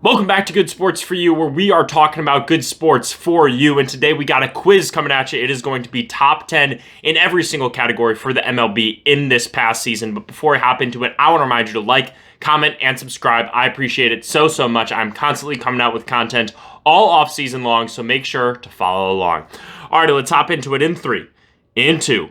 Welcome back to Good Sports for You, where we are talking about good sports for you. And today we got a quiz coming at you. It is going to be top 10 in every single category for the MLB in this past season. But before I hop into it, I want to remind you to like, comment, and subscribe. I appreciate it so much. I'm constantly coming out with content all off season long, so make sure to follow along. All right, let's hop into it in 3, in 2,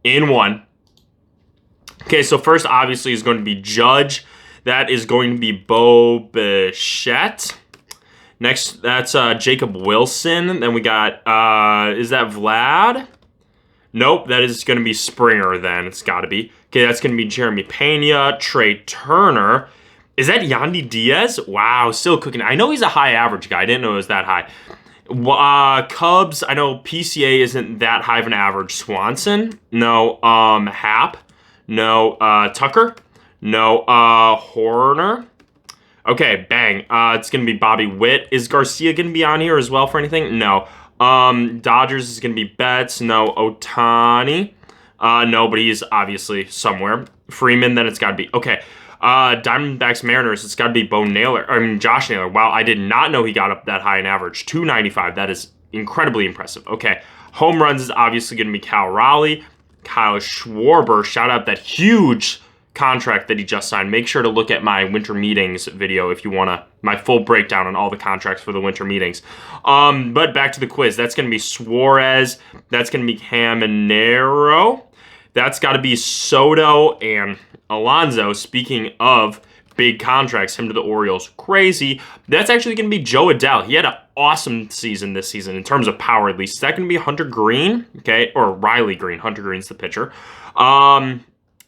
in 1. Okay, so first obviously is going to be Judge. That is going to be Bo Bichette. Next, that's Jacob Wilson. Then we got, is that Vlad? Nope, that is going to be Springer then. It's got to be. Okay, that's going to be Jeremy Pena, Trey Turner. Is that Yandy Diaz? Wow, still cooking. I know he's a high average guy. I didn't know it was that high. Cubs, I know PCA isn't that high of an average. Swanson? No. Hap? No. Tucker? No. Horner? Okay, bang. It's going to be Bobby Witt. Is Garcia going to be on here as well for anything? No. Dodgers is going to be Betts. No. Ohtani? No, but he's obviously somewhere. Freeman, then it's got to be. Okay. Diamondbacks Mariners, it's got to be Josh Naylor. Wow, I did not know he got up that high in average. 295. That is incredibly impressive. Okay. Home runs is obviously going to be Cal Raleigh. Kyle Schwarber, shout out that huge contract that he just signed. Make sure to look at my winter meetings video if you want my full breakdown on all the contracts for the winter meetings. But back to the quiz. That's going to be Suarez. That's going to be Caminero. That's got to be Soto and Alonso. Speaking of big contracts, him to the Orioles, crazy. That's actually going to be Joe Adele. He had an awesome season this season in terms of power, at least. Is that going to be Hunter Green? Okay, or Riley Green. Hunter Green's the pitcher.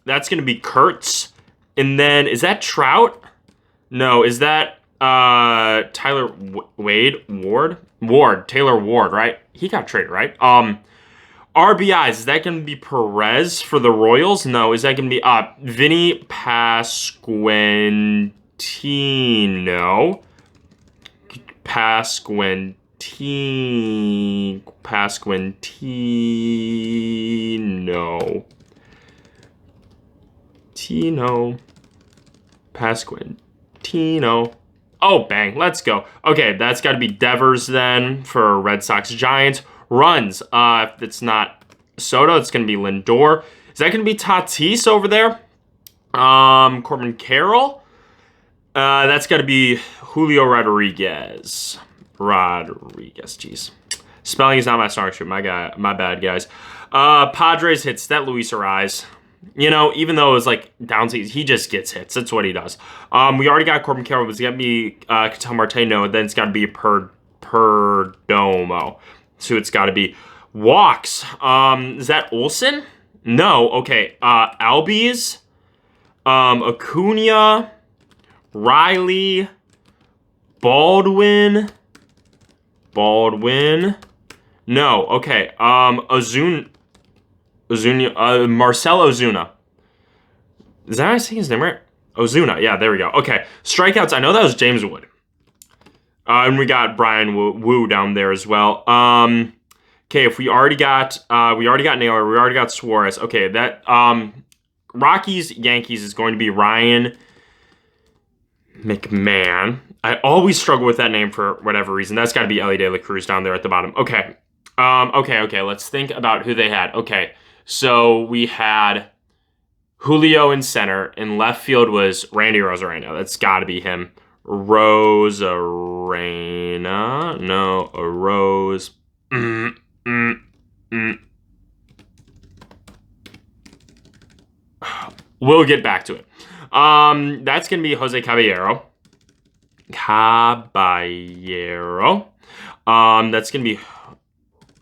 That's going to be Kurtz. And then, is that Trout? No, is that Tyler Ward? Taylor Ward, right? He got traded, right? RBIs, is that going to be Perez for the Royals? No, is that going to be Vinny Pasquantino? Pasquantino. Oh, bang. Let's go. Okay, that's got to be Devers then for Red Sox Giants. Runs. If it's not Soto, it's going to be Lindor. Is that going to be Tatis over there? Corbin Carroll. That's got to be Julio Rodriguez. Jeez. Spelling is not my strong suit. My bad, guys. Padres hits. That Luis Ariz. You know, even though it was like down season, he just gets hits. That's what he does. We already got Corbin Carroll. But it's got to be Ketel Marte. No, then it's got to be Perdomo. So it's got to be walks. Is that Olsen? No. Okay. Albies. Acuna. Riley. Baldwin. No. Okay. Marcell Ozuna. Is that how I say his name right? Ozuna. Yeah, there we go. Okay. Strikeouts. I know that was James Wood. And we got Brian Wu down there as well. Okay, if we already got Naylor, we already got Suarez. Okay, that Rockies Yankees is going to be Ryan McMahon. I always struggle with that name for whatever reason. That's got to be Ellie De La Cruz down there at the bottom. Okay. Okay. Let's think about who they had. Okay, so we had Julio in center. In left field was Randy Rosarena. That's got to be him. Rosarena. No, a Rose. We'll get back to it. That's going to be Jose Caballero. That's going to be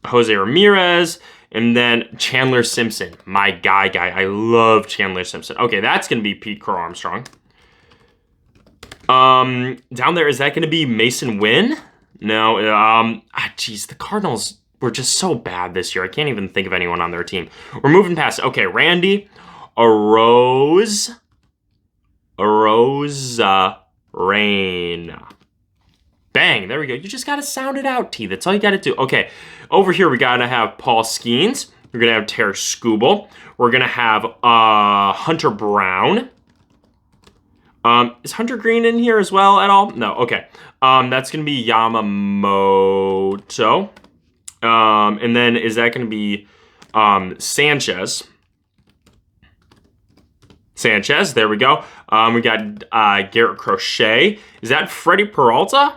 Jose Ramirez. And then Chandler Simpson. My guy. I love Chandler Simpson. Okay, that's going to be Pete Crow Armstrong. Down there, is that going to be Mason Wynn? No. The Cardinals were just so bad this year. I can't even think of anyone on their team. We're moving past. Okay, Randy Arozarena. Bang, there we go. You just got to sound it out, T. That's all you got to do. Okay, over here we got to have Paul Skeens. We're going to have Terry Skubal. We're going to have Hunter Brown. Is Hunter Green in here as well at all? No. Okay. That's gonna be Yamamoto. And then is that gonna be Sanchez? Sanchez. There we go. We got Garrett Crochet. Is that Freddie Peralta?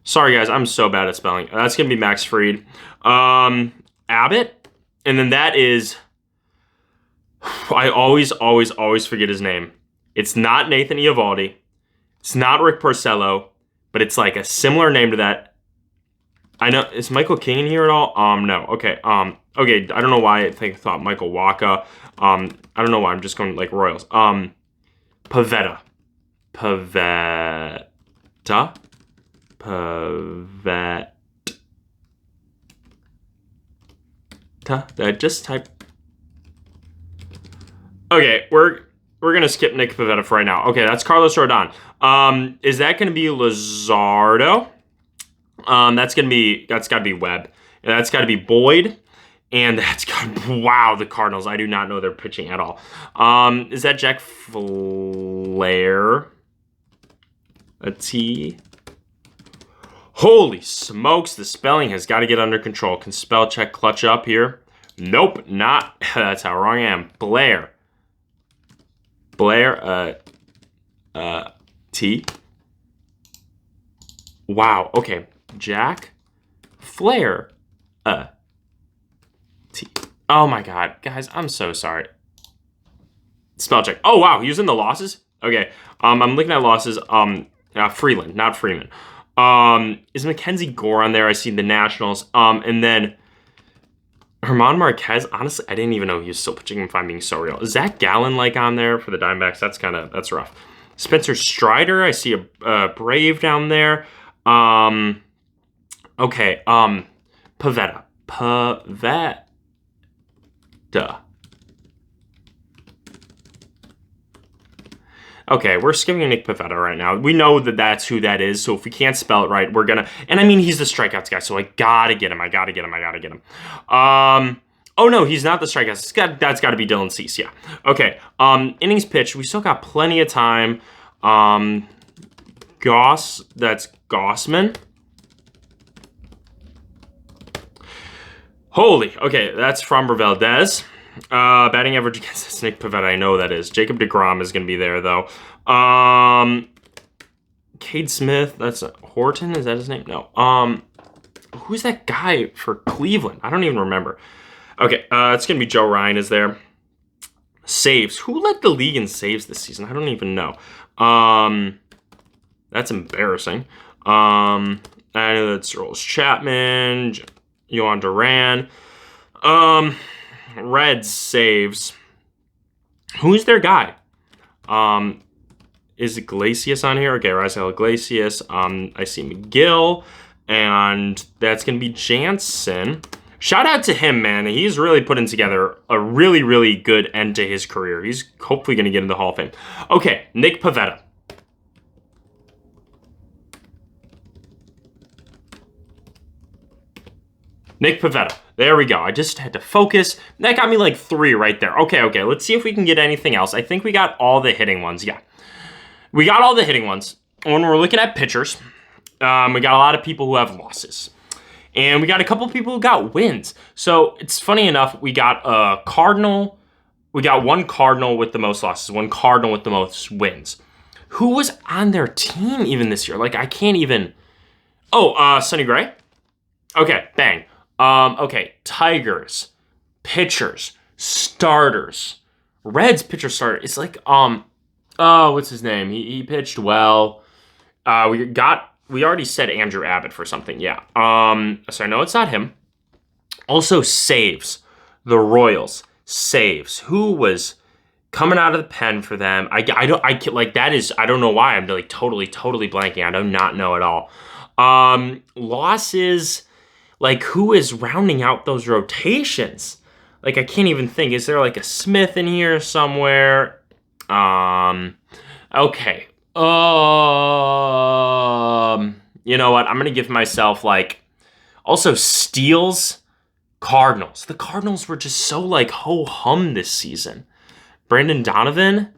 Sorry, guys. I'm so bad at spelling. That's going to be Max Fried. Abbott. And then that is... I always forget his name. It's not Nathan Eovaldi. It's not Rick Porcello. But it's like a similar name to that. I know. Is Michael King in here at all? No. Okay. Okay. I don't know why I thought Michael Waka. I don't know why. I'm just going like Royals. Pavetta. Pavetta. Just type. Okay, we're gonna skip Nick Pavetta for right now. Okay, that's Carlos Rodon. Is that gonna be Luzardo? That's gotta be Webb. And that's gotta be Boyd. And that's wow, the Cardinals. I do not know their pitching at all. Is that Jack Flair? A T. Holy smokes, the spelling has got to get under control. Can spell check clutch up here? Nope, not. That's how wrong I am. Blair. T. Wow, okay. Jack Flair. T. Oh my god, guys, I'm so sorry. Spell check. Oh wow, he was in the losses? Okay. I'm looking at losses. Freeland, not Freeman. Is Mackenzie Gore on there? I see the Nationals. And then Herman Marquez. Honestly, I didn't even know he was still pitching if I'm being so real. Is Zach Gallen like on there for the Diamondbacks? That's rough. Spencer Strider. I see a Brave down there. Okay. Pavetta. Okay, we're skipping Nick Pivetta right now. We know that that's who that is, so if we can't spell it right, we're gonna... And I mean, he's the strikeouts guy, so I gotta get him. Oh, no, he's not the strikeouts. That's gotta be Dylan Cease, yeah. Okay, innings pitched. We still got plenty of time. That's Gossman. Holy, okay, that's Framber Valdez. Batting average against Nick Pivetta, I know that is. Jacob deGrom is going to be there, though. Cade Smith, that's Horton, is that his name? No. Who's that guy for Cleveland? I don't even remember. Okay, it's going to be Joe Ryan is there. Saves. Who led the league in saves this season? I don't even know. That's embarrassing. I know that's Rolls Chapman, Yohan Duran. Reds saves. Who's their guy? Is Iglesias on here? Okay, Raisel Iglesias. I see McGill, and that's gonna be Jansen. Shout out to him, man. He's really putting together a really, really good end to his career. He's hopefully gonna get into the Hall of Fame. Okay, Nick Pivetta. Nick Pivetta. There we go. I just had to focus. That got me like 3 right there. Okay. Let's see if we can get anything else. I think we got all the hitting ones. Yeah. We got all the hitting ones. When we're looking at pitchers, we got a lot of people who have losses. And we got a couple of people who got wins. So it's funny enough, we got a Cardinal. We got one Cardinal with the most losses, one Cardinal with the most wins. Who was on their team even this year? Like, I can't even... Oh, Sonny Gray? Okay, bang. Okay, Tigers, pitchers, starters, Reds pitcher starter. It's like, what's his name? He pitched well. We already said Andrew Abbott for something, yeah. So I know it's not him. Also saves, the Royals, saves. Who was coming out of the pen for them? I don't know why I'm like totally blanking. I do not know at all. Losses... Like, who is rounding out those rotations? Like, I can't even think. Is there, like, a Smith in here somewhere? Okay. You know what? I'm going to give myself, like... Also, steals. Cardinals. The Cardinals were just so like ho-hum this season. Brandon Donovan.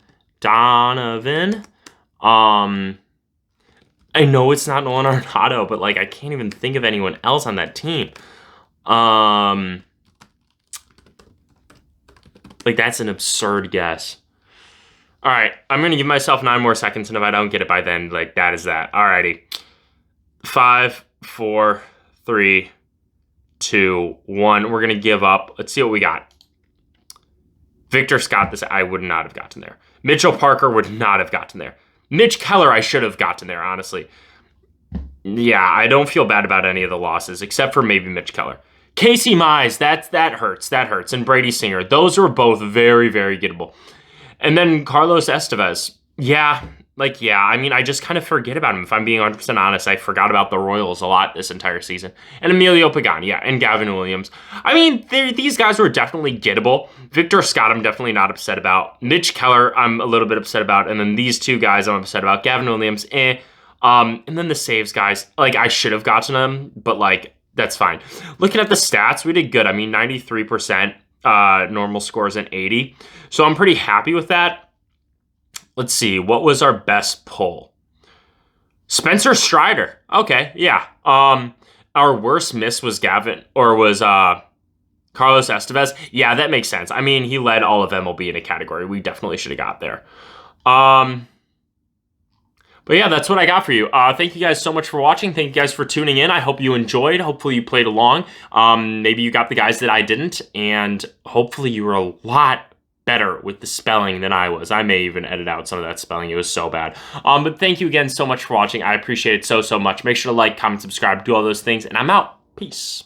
I know it's not Nolan Arenado, but like I can't even think of anyone else on that team. Like that's an absurd guess. All right, I'm gonna give myself 9 more seconds, and if I don't get it by then, like that is that. Alrighty, 5, 4, 3, 2, 1. We're gonna give up. Let's see what we got. Victor Scott, this I would not have gotten there. Mitchell Parker would not have gotten there. Mitch Keller, I should have gotten there, honestly. Yeah, I don't feel bad about any of the losses, except for maybe Mitch Keller. Casey Mize, that hurts. That hurts. And Brady Singer. Those are both very, very gettable. And then Carlos Estevez. Yeah, I mean, I just kind of forget about him. If I'm being 100% honest, I forgot about the Royals a lot this entire season. And Emilio Pagan, yeah, and Gavin Williams. I mean, these guys were definitely gettable. Victor Scott, I'm definitely not upset about. Mitch Keller, I'm a little bit upset about. And then these two guys I'm upset about. Gavin Williams, and then the saves guys, like, I should have gotten them, but, like, that's fine. Looking at the stats, we did good. I mean, 93% normal scores and 80. So I'm pretty happy with that. Let's see. What was our best pull? Spencer Strider. Okay, yeah. Our worst miss was Carlos Estevez. Yeah, that makes sense. I mean, he led all of MLB in a category. We definitely should have got there. But yeah, that's what I got for you. Thank you guys so much for watching. Thank you guys for tuning in. I hope you enjoyed. Hopefully you played along. Maybe you got the guys that I didn't. And hopefully you were a lot better with the spelling than I was. I may even edit out some of that spelling. It was so bad. But thank you again so much for watching. I appreciate it so much. Make sure to like, comment, subscribe, do all those things. And I'm out. Peace.